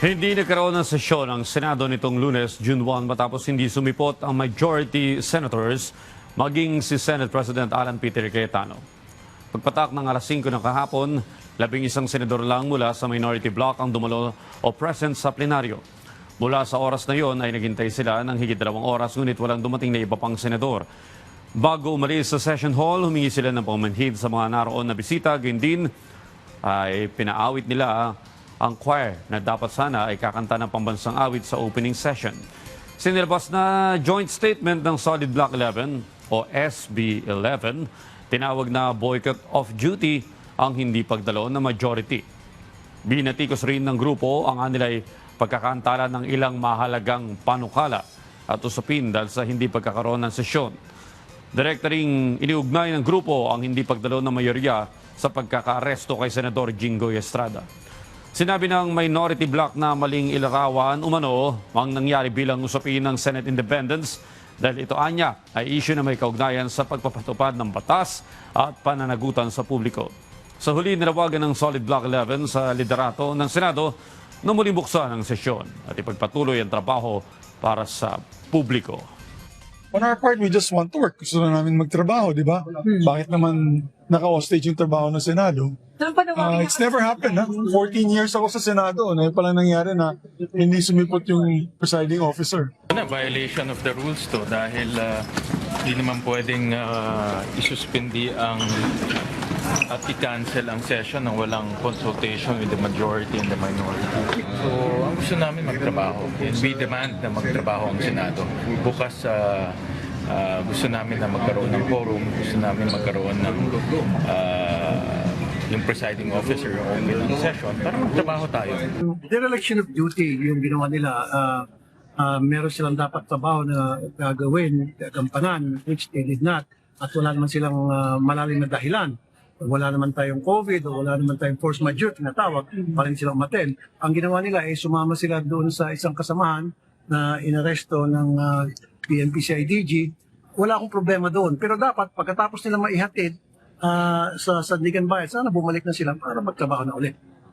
Hindi nagkaroon ng sesyon ang Senado nitong Lunes, June 1 matapos hindi sumipot ang majority senators maging si Senate President Alan Peter Cayetano. Pagpatak ng alas 5 ng kahapon, 11 senador lang mula sa minority bloc ang dumalo o present sa plenaryo. Mula sa oras na yon ay naghintay sila ng higit 2 oras ngunit walang dumating na iba pang senador. Bago umalis sa session hall, humingi sila ng paumanhid sa mga naroon na bisita. Gayun din ay pinaawit nila ang choir na dapat sana ay kakanta ng pambansang awit sa opening session. Sinilabas na joint statement ng Solid Block 11 o SB 11, tinawag na boycott of duty ang hindi pagdalo ng majority. Binatikos rin ng grupo ang anilay pagkakantala ng ilang mahalagang panukala at usapin dahil sa hindi pagkakaroon ng sesyon. Direkta ring iniugnay ng grupo ang hindi pagdalo ng mayorya sa pagkakaaresto kay Senador Jinggoy Estrada. Sinabi ng minority bloc na maling ilarawan umano ang nangyari bilang usapin ng Senate independence dahil ito anya ay issue na may kaugnayan sa pagpapatupad ng batas at pananagutan sa publiko. Sa huli, nilawagan ng Solid Block 11 sa liderato ng Senado na muling buksan ang sesyon at ipagpatuloy ang trabaho para sa publiko. On our part, we just want to work. Gusto na namin magtrabaho, di ba? Bakit naman naka-hostage yung trabaho ng Senado? It's never happened, ha? 14 years ako sa Senado. Ano pala nangyari na hindi sumipot yung presiding officer? Violation of the rules to dahil hindi naman pwedeng isuspindi ang at i-cancel ang session nang walang consultation with the majority and the minority. So, ang gusto namin magtrabaho. And we demand na magtrabaho ang Senado. Bukas gusto namin na magkaroon ng quorum, gusto namin magkaroon ng yung presiding officer open ng session para magtrabaho tayo. Dereliction of duty yung ginawa nila. Meron silang dapat trabaho na gagawin, gampanan, which they did not. At wala naman silang malalim na dahilan. Wala naman tayong COVID o wala naman tayong force majeure tinatawag, pa rin silang umattend. Ang ginawa nila ay sumama sila doon sa isang kasamahan na inaresto ng PNP-CIDG. Wala akong problema doon. Pero dapat pagkatapos nila maihatid sa Sandigan Bayan, sana bumalik na sila para magtrabaho na ulit.